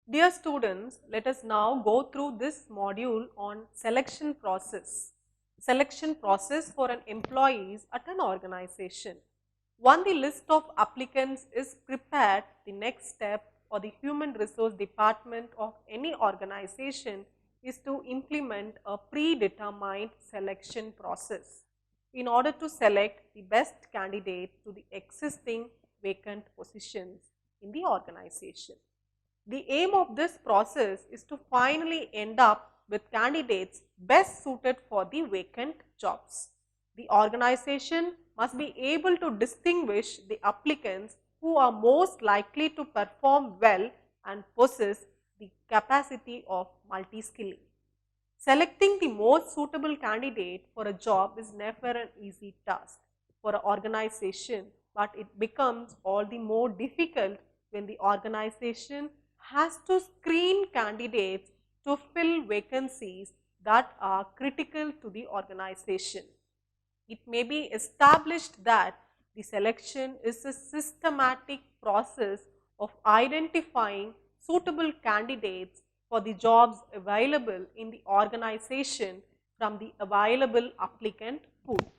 Dear students, let us now go through this module on selection process. Selection process for an employees at an organization. Once the list of applicants is prepared, the next step for the human resource department of any organization is to implement a predetermined selection process in order to select the best candidate to the existing vacant positions in the organization. The aim of this process is to finally end up with candidates best suited for the vacant jobs. The organization must be able to distinguish the applicants who are most likely to perform well and possess the capacity of multi-skilling. Selecting the most suitable candidate for a job is never an easy task for an organization, but it becomes all the more difficult when the organization has to screen candidates to fill vacancies that are critical to the organization. It may be established that the selection is a systematic process of identifying suitable candidates for the jobs available in the organization from the available applicant pool.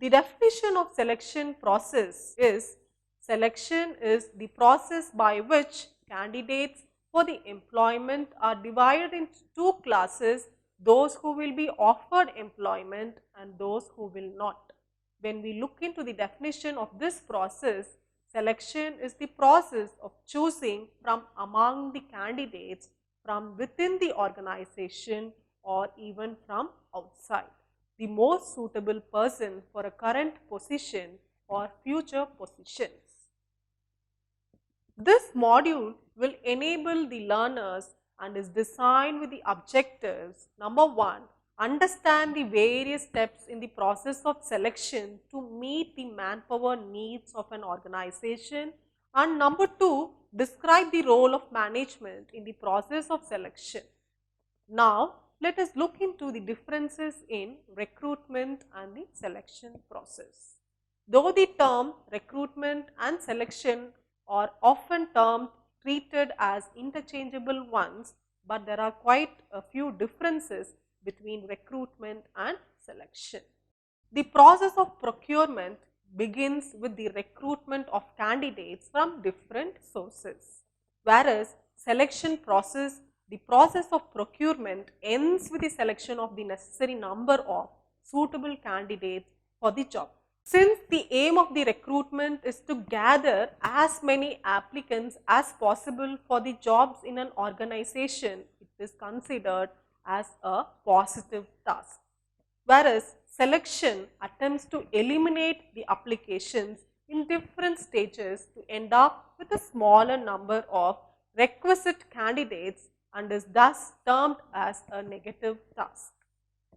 The definition of selection process is selection is the process by which candidates for the employment are divided into two classes, those who will be offered employment and those who will not. When we look into the definition of this process, selection is the process of choosing from among the candidates from within the organization or even from outside the most suitable person for a current position or future positions. This module will enable the learners and is designed with the objectives. Number one, understand the various steps in the process of selection to meet the manpower needs of an organization. And number two, describe the role of management in the process of selection. Now, let us look into the differences in recruitment and the selection process. Though the term recruitment and selection are often treated as interchangeable ones, but there are quite a few differences between recruitment and selection. The process of procurement begins with the recruitment of candidates from different sources, whereas selection process, the process of procurement ends with the selection of the necessary number of suitable candidates for the job. Since the aim of the recruitment is to gather as many applicants as possible for the jobs in an organization, it is considered as a positive task. Whereas selection attempts to eliminate the applications in different stages to end up with a smaller number of requisite candidates and is thus termed as a negative task.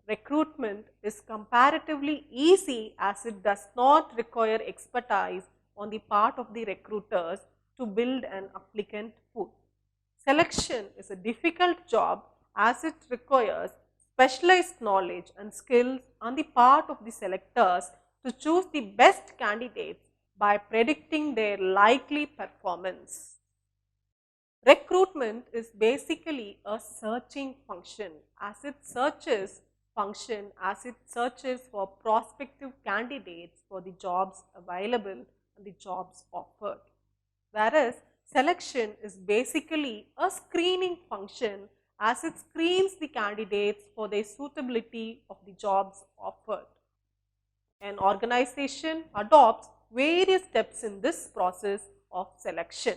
Recruitment is comparatively easy as it does not require expertise on the part of the recruiters to build an applicant pool. Selection is a difficult job as it requires specialized knowledge and skills on the part of the selectors to choose the best candidates by predicting their likely performance. Recruitment is basically a searching function as it searches for prospective candidates for the jobs available and the jobs offered. Whereas selection is basically a screening function as it screens the candidates for their suitability of the jobs offered. An organization adopts various steps in this process of selection.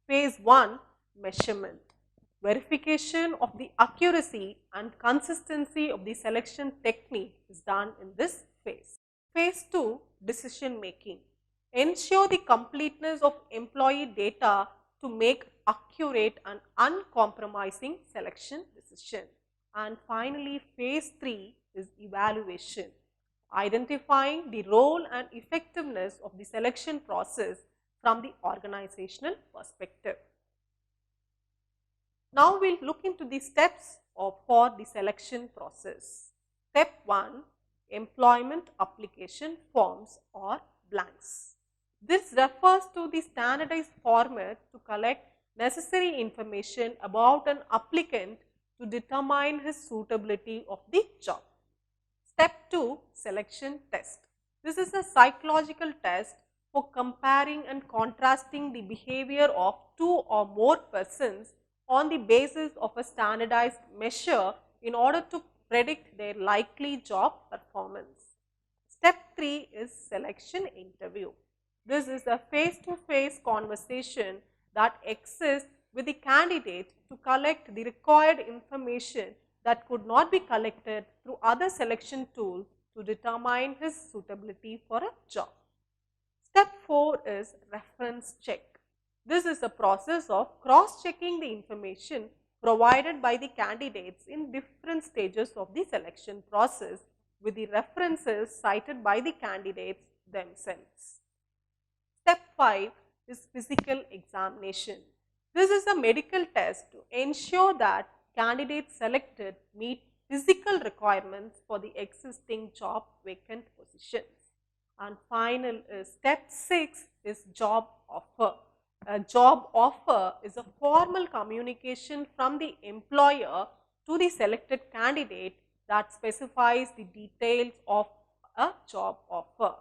Phase 1, measurement. Verification of the accuracy and consistency of the selection technique is done in this phase. Phase 2, decision making. Ensure the completeness of employee data to make accurate and uncompromising selection decision. And finally, phase 3 is evaluation. Identifying the role and effectiveness of the selection process from the organizational perspective. Now, we will look into the steps for the selection process. Step 1, employment application forms or blanks. This refers to the standardized format to collect necessary information about an applicant to determine his suitability of the job. Step 2, selection test. This is a psychological test for comparing and contrasting the behavior of two or more persons on the basis of a standardized measure in order to predict their likely job performance. Step 3 is selection interview. This is a face-to-face conversation that exists with the candidate to collect the required information that could not be collected through other selection tools to determine his suitability for a job. Step 4 is reference check. This is a process of cross-checking the information provided by the candidates in different stages of the selection process with the references cited by the candidates themselves. Step 5 is physical examination. This is a medical test to ensure that candidates selected meet physical requirements for the existing job vacant positions. And final is step 6 is job offer. A job offer is a formal communication from the employer to the selected candidate that specifies the details of a job offer.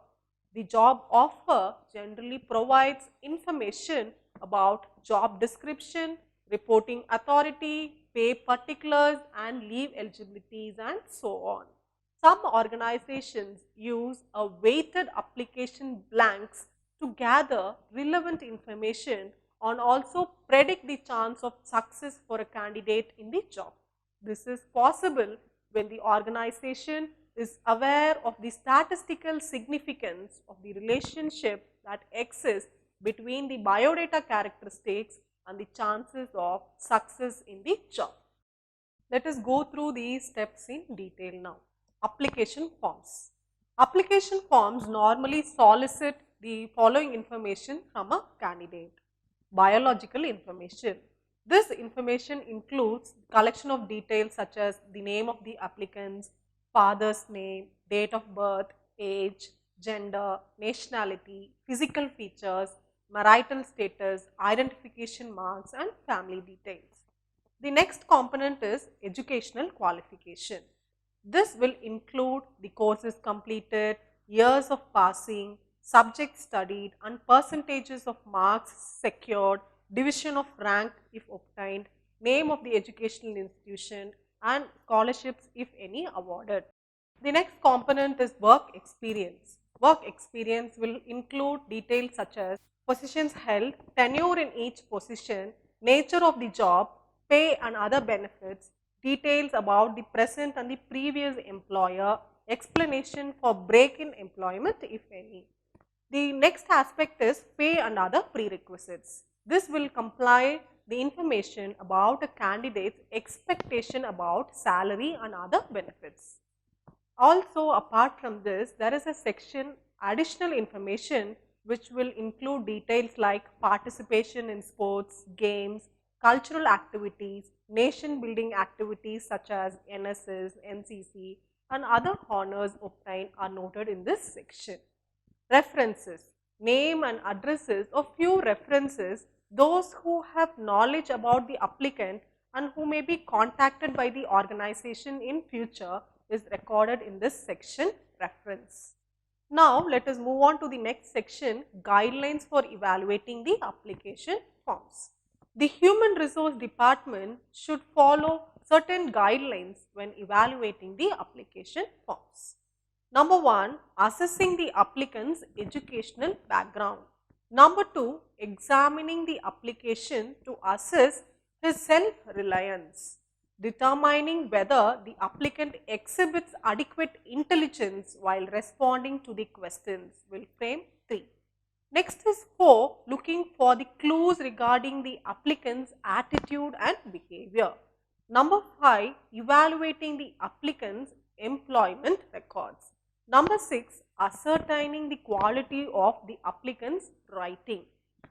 The job offer generally provides information about job description, reporting authority, pay particulars and leave eligibilities and so on. Some organizations use a weighted application blanks to gather relevant information and also predict the chance of success for a candidate in the job. This is possible when the organization is aware of the statistical significance of the relationship that exists between the biodata characteristics and the chances of success in the job. Let us go through these steps in detail now. Application forms. Application forms normally solicit the following information from a candidate. Biological information. This information includes collection of details such as the name of the applicants, father's name, date of birth, age, gender, nationality, physical features, marital status, identification marks and family details. The next component is educational qualification. This will include the courses completed, years of passing, subjects studied and percentages of marks secured, division of rank if obtained, name of the educational institution and scholarships if any awarded. The next component is work experience. Work experience will include details such as positions held, tenure in each position, nature of the job, pay and other benefits, details about the present and the previous employer, explanation for break in employment if any. The next aspect is pay and other prerequisites. This will comply the information about a candidate's expectation about salary and other benefits. Also, apart from this, there is a section additional information which will include details like participation in sports, games, cultural activities, nation building activities such as NSS, NCC and other honors obtained are noted in this section. References, name and addresses of few references, those who have knowledge about the applicant and who may be contacted by the organization in future is recorded in this section, reference. Now, let us move on to the next section, guidelines for evaluating the application forms. The human resource department should follow certain guidelines when evaluating the application forms. Number 1, assessing the applicant's educational background. Number 2, examining the application to assess his self-reliance. Determining whether the applicant exhibits adequate intelligence while responding to the questions will frame 3. Next is 4, looking for the clues regarding the applicant's attitude and behavior. Number 5, evaluating the applicant's employment records. Number 6, ascertaining the quality of the applicant's writing.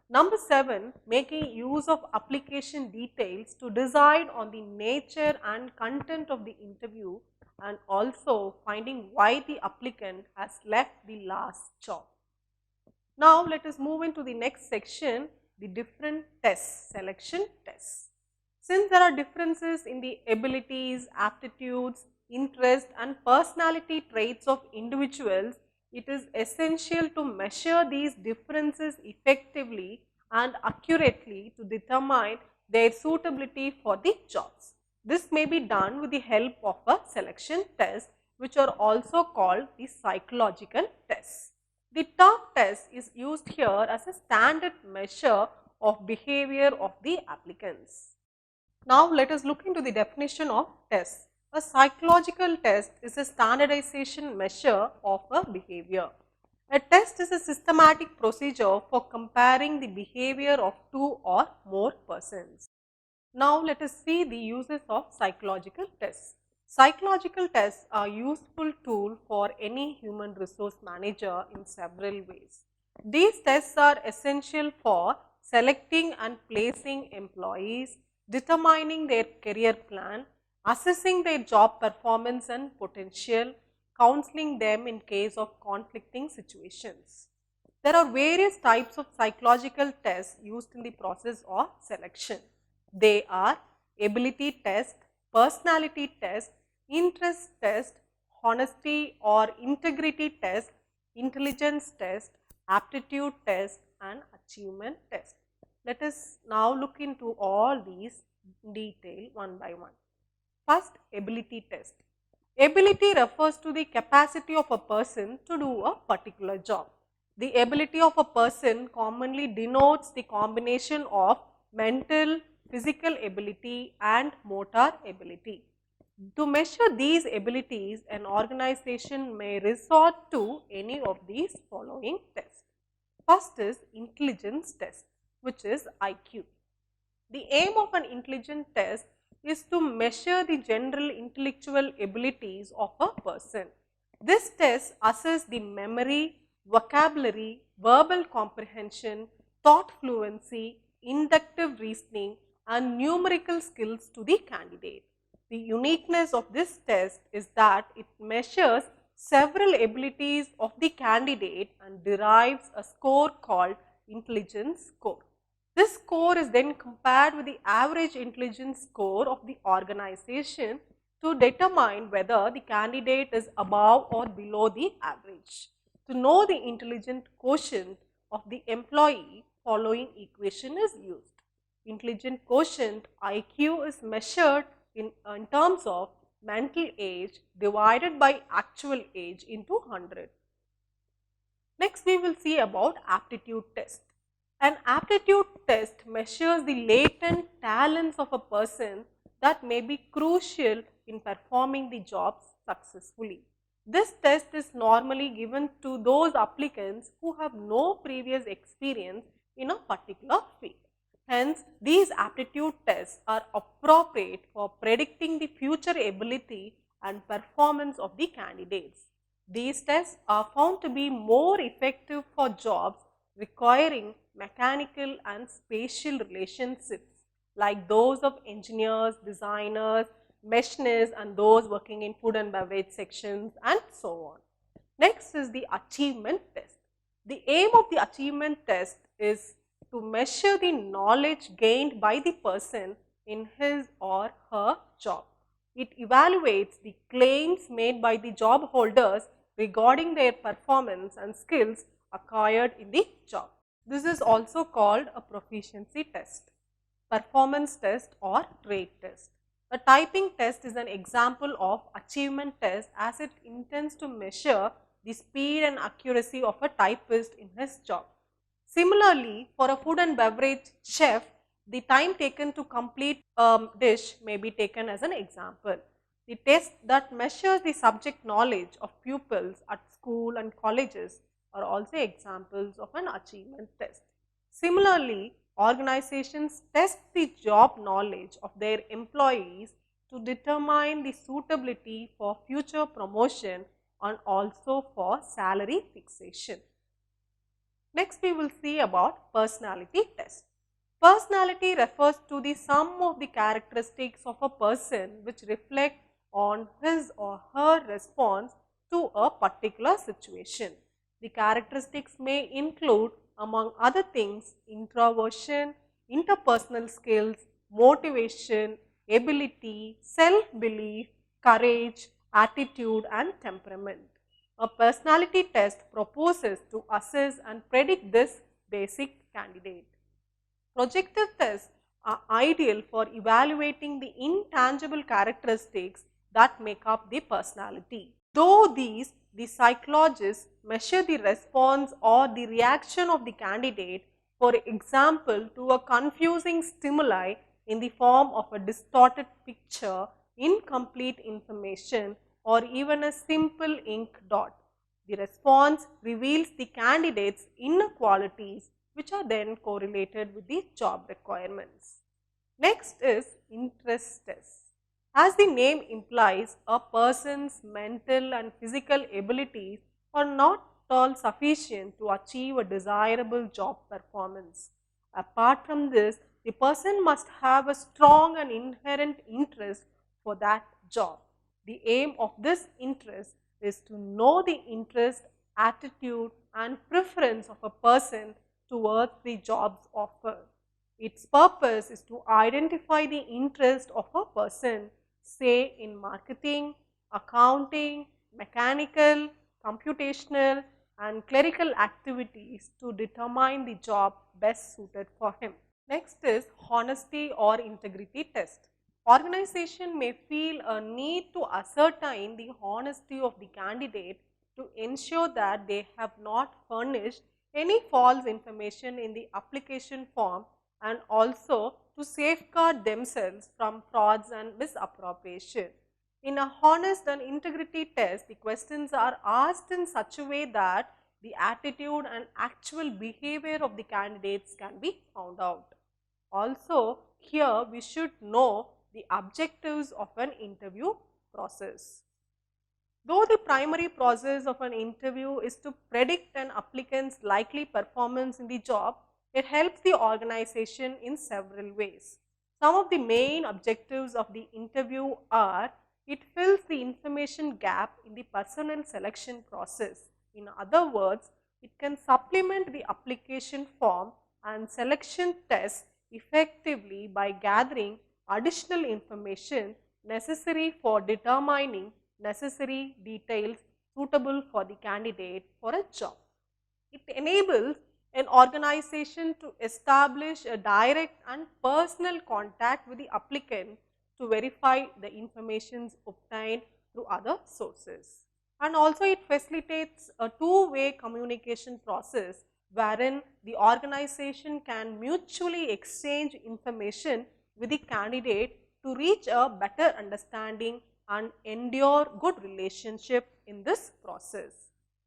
Number 7, making use of application details to decide on the nature and content of the interview and also finding why the applicant has left the last job. Now, let us move into the next section, the different tests, selection tests. Since there are differences in the abilities, aptitudes, interest and personality traits of individuals, it is essential to measure these differences effectively and accurately to determine their suitability for the jobs. This may be done with the help of a selection test, which are also called the psychological tests. The term test is used here as a standard measure of behavior of the applicants. Now let us look into the definition of test. A psychological test is a standardization measure of a behavior. A test is a systematic procedure for comparing the behavior of two or more persons. Now let us see the uses of psychological tests. Psychological tests are a useful tool for any human resource manager in several ways. These tests are essential for selecting and placing employees, determining their career plan, assessing their job performance and potential, counseling them in case of conflicting situations. There are various types of psychological tests used in the process of selection. They are ability test, personality test, interest test, honesty or integrity test, intelligence test, aptitude test and achievement test. Let us now look into all these in detail one by one. First, ability test. Ability refers to the capacity of a person to do a particular job. The ability of a person commonly denotes the combination of mental, physical ability and motor ability. To measure these abilities, an organization may resort to any of these following tests. First is intelligence test, which is IQ. The aim of an intelligence test is to measure the general intellectual abilities of a person. This test assesses the memory, vocabulary, verbal comprehension, thought fluency, inductive reasoning and numerical skills to the candidate. The uniqueness of this test is that it measures several abilities of the candidate and derives a score called intelligence score. This score is then compared with the average intelligence score of the organization to determine whether the candidate is above or below the average. To know the intelligence quotient of the employee, following equation is used. Intelligence quotient IQ is measured in terms of mental age divided by actual age into 100. Next we will see about aptitude test. An aptitude test measures the latent talents of a person that may be crucial in performing the jobs successfully. This test is normally given to those applicants who have no previous experience in a particular field. Hence, these aptitude tests are appropriate for predicting the future ability and performance of the candidates. These tests are found to be more effective for jobs requiring mechanical and spatial relationships like those of engineers, designers, machinists and those working in food and beverage sections and so on. Next is the achievement test. The aim of the achievement test is to measure the knowledge gained by the person in his or her job. It evaluates the claims made by the job holders regarding their performance and skills acquired in the job. This is also called a proficiency test, performance test or trait test. A typing test is an example of achievement test as it intends to measure the speed and accuracy of a typist in his job. Similarly, for a food and beverage chef, the time taken to complete a dish may be taken as an example. The test that measures the subject knowledge of pupils at school and colleges are also examples of an achievement test. Similarly, organizations test the job knowledge of their employees to determine the suitability for future promotion and also for salary fixation. Next, we will see about personality test. Personality refers to the sum of the characteristics of a person which reflect on his or her response to a particular situation. The characteristics may include among other things, introversion, interpersonal skills, motivation, ability, self-belief, courage, attitude and temperament. A personality test proposes to assess and predict this basic candidate. Projective tests are ideal for evaluating the intangible characteristics that make up the personality. Though the psychologists measure the response or the reaction of the candidate, for example, to a confusing stimuli in the form of a distorted picture, incomplete information, or even a simple ink dot. The response reveals the candidate's inner qualities, which are then correlated with the job requirements. Next is interest test. As the name implies, a person's mental and physical abilities are not all sufficient to achieve a desirable job performance. Apart from this, the person must have a strong and inherent interest for that job. The aim of this interest is to know the interest, attitude and preference of a person towards the jobs offered. Its purpose is to identify the interest of a person, say in marketing, accounting, mechanical, computational and clerical activities to determine the job best suited for him. Next is honesty or integrity test. Organization may feel a need to ascertain the honesty of the candidate to ensure that they have not furnished any false information in the application form and also to safeguard themselves from frauds and misappropriation. In a honest and integrity test, the questions are asked in such a way that the attitude and actual behavior of the candidates can be found out. Also, here we should know the objectives of an interview process. Though the primary process of an interview is to predict an applicant's likely performance in the job, it helps the organization in several ways. Some of the main objectives of the interview are: it fills the information gap in the personnel selection process. In other words, it can supplement the application form and selection test effectively by gathering additional information necessary for determining necessary details suitable for the candidate for a job. It enables an organization to establish a direct and personal contact with the applicant to verify the information obtained through other sources. And also it facilitates a two-way communication process wherein the organization can mutually exchange information with the candidate to reach a better understanding and endure good relationship in this process.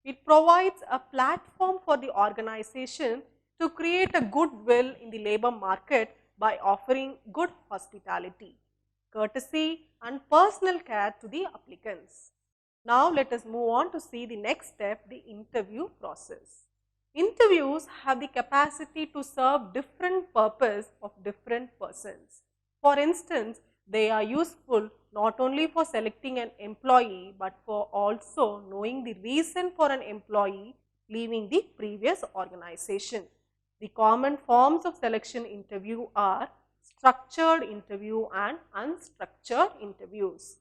It provides a platform for the organization to create a goodwill in the labor market by offering good hospitality, courtesy and personal care to the applicants. Now let us move on to see the next step, the interview process. Interviews have the capacity to serve different purpose of different persons. For instance, they are useful not only for selecting an employee but for also knowing the reason for an employee leaving the previous organization. The common forms of selection interview are structured interview and unstructured interviews.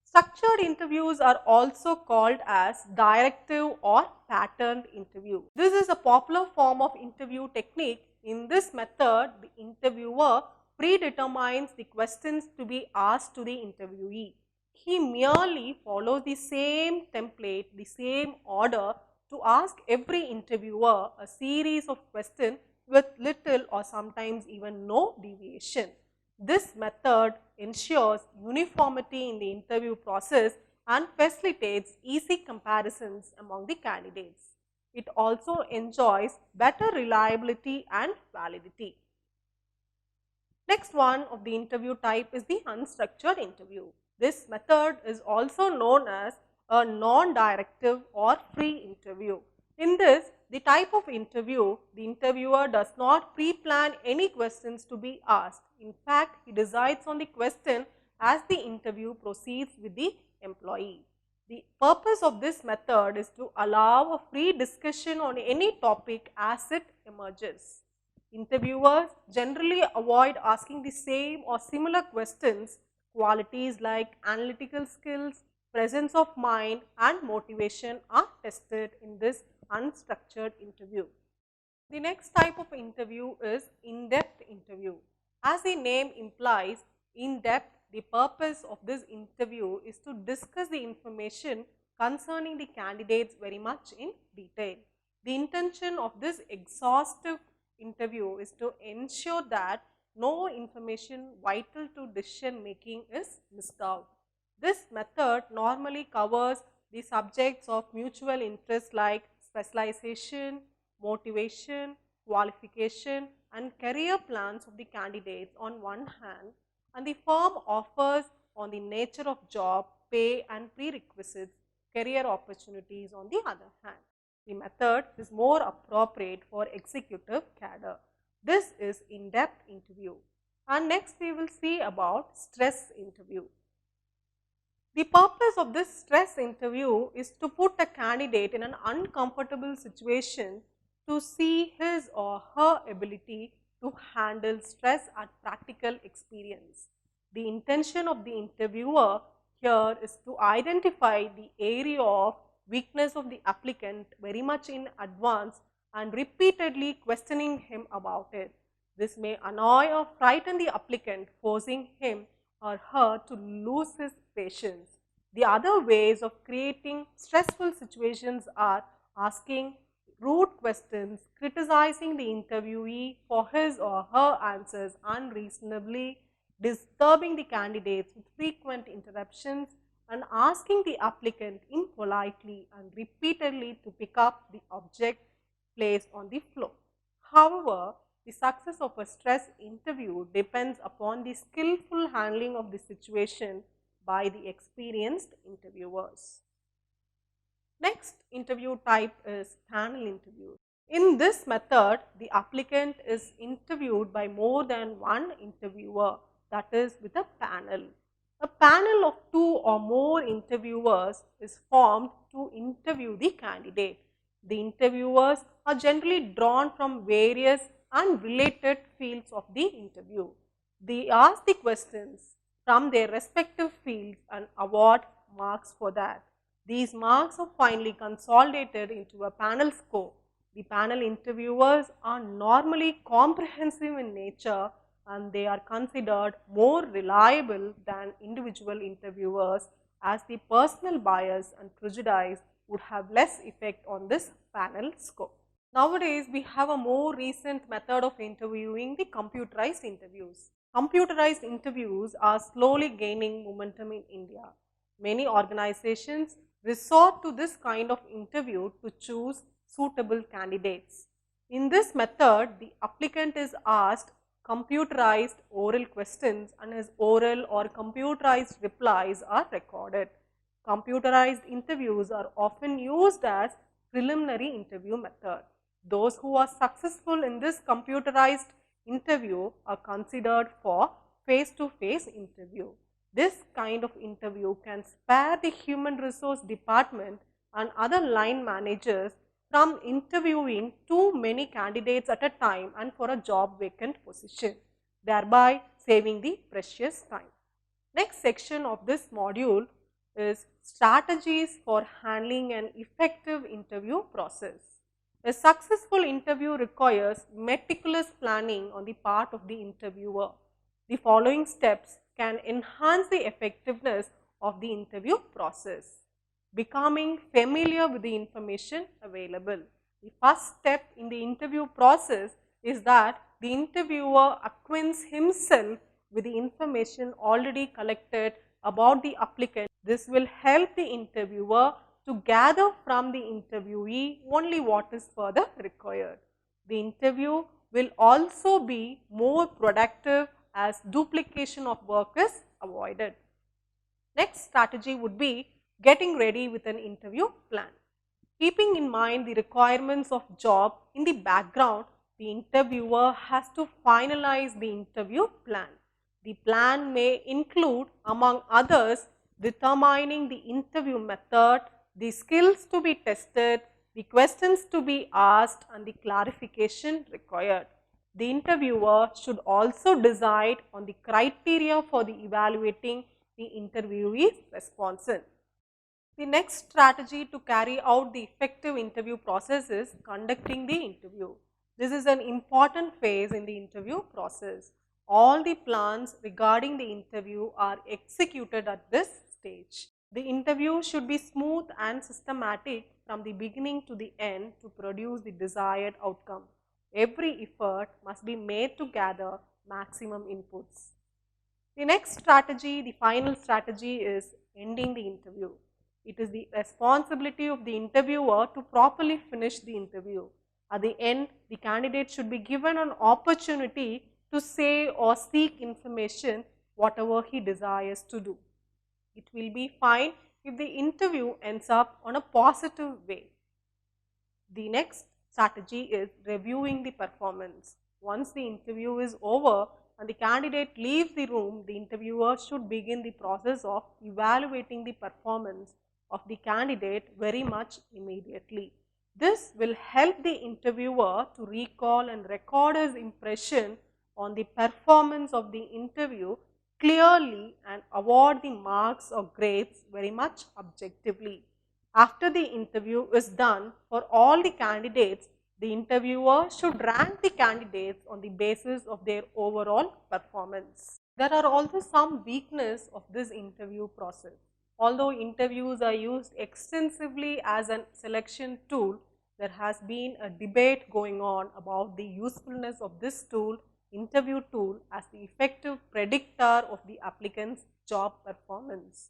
Structured interviews are also called as directive or patterned interview. This is a popular form of interview technique. In this method, the interviewer predetermines the questions to be asked to the interviewee. He merely follows the same template, the same order to ask every interviewer a series of questions with little or sometimes even no deviation. This method ensures uniformity in the interview process and facilitates easy comparisons among the candidates. It also enjoys better reliability and validity. Next one of the interview type is the unstructured interview. This method is also known as a non-directive or free interview. In this, the type of interview, the interviewer does not pre-plan any questions to be asked. In fact, he decides on the question as the interview proceeds with the employee. The purpose of this method is to allow a free discussion on any topic as it emerges. Interviewers generally avoid asking the same or similar questions. Qualities like analytical skills, presence of mind, and motivation are tested in this unstructured interview. The next type of interview is in-depth interview. As the name implies, in-depth, the purpose of this interview is to discuss the information concerning the candidates very much in detail. The intention of this exhaustive interview is to ensure that no information vital to decision making is missed out. This method normally covers the subjects of mutual interest like specialization, motivation, qualification, and career plans of the candidates on one hand, and the firm offers on the nature of job, pay, and prerequisites, career opportunities on the other hand. The method is more appropriate for executive cadre. This is in-depth interview. And next we will see about stress interview. The purpose of this stress interview is to put a candidate in an uncomfortable situation to see his or her ability to handle stress at practical experience. The intention of the interviewer here is to identify the area of weakness of the applicant very much in advance and repeatedly questioning him about it. This may annoy or frighten the applicant, forcing him or her to lose his patience. The other ways of creating stressful situations are asking rude questions, criticizing the interviewee for his or her answers unreasonably, disturbing the candidates with frequent interruptions, and asking the applicant impolitely and repeatedly to pick up the object placed on the floor. However, the success of a stress interview depends upon the skillful handling of the situation by the experienced interviewers. Next interview type is panel interview. In this method, the applicant is interviewed by more than one interviewer, that is with a panel. A panel of two or more interviewers is formed to interview the candidate. The interviewers are generally drawn from various unrelated fields of the interview. They ask the questions from their respective fields and award marks for that. These marks are finally consolidated into a panel score. The panel interviewers are normally comprehensive in nature and they are considered more reliable than individual interviewers, as the personal bias and prejudice would have less effect on this panel score. Nowadays, we have a more recent method of interviewing, the computerized interviews. Computerized interviews are slowly gaining momentum in India. Many organizations resort to this kind of interview to choose suitable candidates. In this method, the applicant is asked computerized oral questions and his oral or computerized replies are recorded. Computerized interviews are often used as preliminary interview method. Those who are successful in this computerized interview are considered for face-to-face interview. This kind of interview can spare the human resource department and other line managers from interviewing too many candidates at a time and for a job vacant position, thereby saving the precious time. Next section of this module is strategies for handling an effective interview process. A successful interview requires meticulous planning on the part of the interviewer. The following steps can enhance the effectiveness of the interview process. Becoming familiar with the information available. The first step in the interview process is that the interviewer acquaints himself with the information already collected about the applicant. This will help the interviewer to gather from the interviewee only what is further required. The interview will also be more productive as duplication of work is avoided. Next strategy would be getting ready with an interview plan. Keeping in mind the requirements of job in the background, the interviewer has to finalize the interview plan. The plan may include, among others, determining the interview method, the skills to be tested, the questions to be asked and the clarification required. The interviewer should also decide on the criteria for the evaluating the interviewee's responses. The next strategy to carry out the effective interview process is conducting the interview. This is an important phase in the interview process. All the plans regarding the interview are executed at this stage. The interview should be smooth and systematic from the beginning to the end to produce the desired outcome. Every effort must be made to gather maximum inputs. The next strategy, the final strategy, is ending the interview. It is the responsibility of the interviewer to properly finish the interview. At the end, the candidate should be given an opportunity to say or seek information whatever he desires to do. It will be fine if the interview ends up on a positive way. The next strategy is reviewing the performance. Once the interview is over and the candidate leaves the room, the interviewer should begin the process of evaluating the performance of the candidate very much immediately. This will help the interviewer to recall and record his impression on the performance of the interview clearly and award the marks or grades very much objectively. After the interview is done for all the candidates, the interviewer should rank the candidates on the basis of their overall performance. There are also some weaknesses of this interview process. Although interviews are used extensively as a selection tool, there has been a debate going on about the usefulness of this tool, interview tool, as the effective predictor of the applicant's job performance.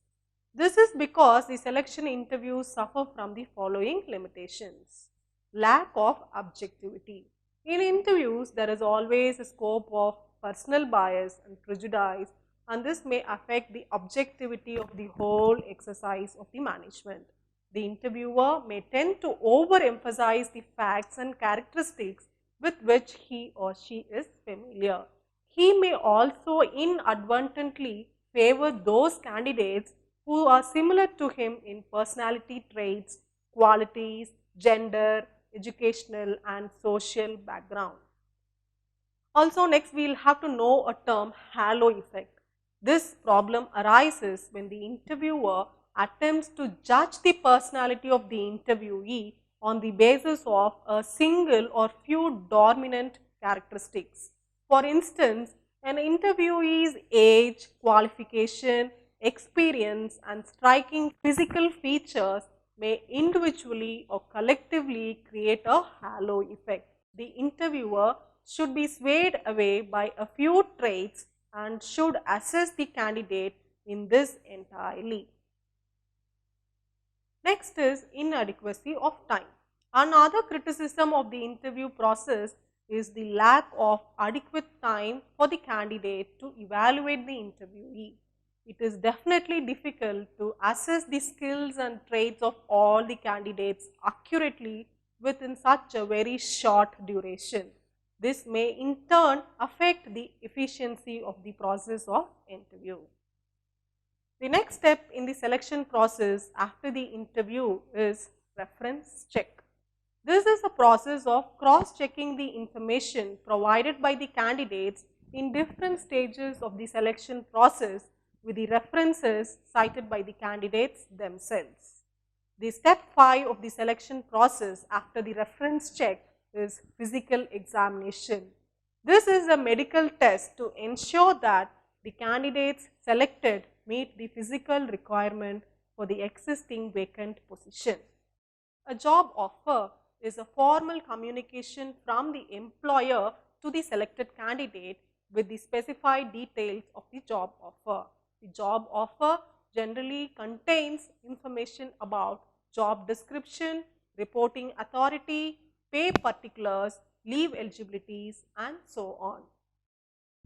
This is because the selection interviews suffer from the following limitations. Lack of objectivity. In interviews, there is always a scope of personal bias and prejudice, and this may affect the objectivity of the whole exercise of the management. The interviewer may tend to overemphasize the facts and characteristics with which he or she is familiar. He may also inadvertently favor those candidates who are similar to him in personality traits, qualities, gender, educational and social background. Also, next we will have to know a term, halo effect. This problem arises when the interviewer attempts to judge the personality of the interviewee on the basis of a single or few dominant characteristics. For instance, an interviewee's age, qualification, experience and striking physical features may individually or collectively create a halo effect. The interviewer should be swayed away by a few traits and should assess the candidate in this entirely. Next is inadequacy of time. Another criticism of the interview process is the lack of adequate time for the candidate to evaluate the interviewee. It is definitely difficult to assess the skills and traits of all the candidates accurately within such a very short duration. This may in turn affect the efficiency of the process of interview. The next step in the selection process after the interview is reference check. This is a process of cross-checking the information provided by the candidates in different stages of the selection process with the references cited by the candidates themselves. The step 5 of the selection process after the reference check is physical examination. This is a medical test to ensure that the candidates selected meet the physical requirement for the existing vacant position. A job offer is a formal communication from the employer to the selected candidate with the specified details of the job offer. The job offer generally contains information about job description, reporting authority, pay particulars, leave eligibilities and so on.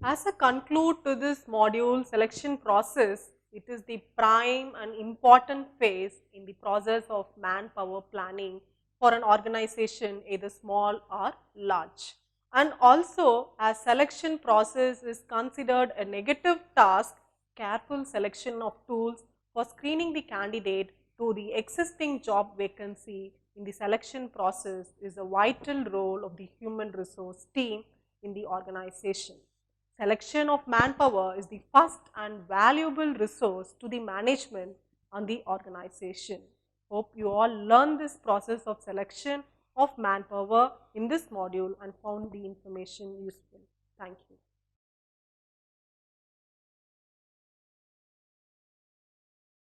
As a conclude to this module selection process, it is the prime and important phase in the process of manpower planning for an organization either small or large. And also, as selection process is considered a negative task, careful selection of tools for screening the candidate to the existing job vacancy in the selection process is a vital role of the human resource team in the organization. Selection of manpower is the first and valuable resource to the management and the organization. Hope you all learned this process of selection of manpower in this module and found the information useful. Thank you.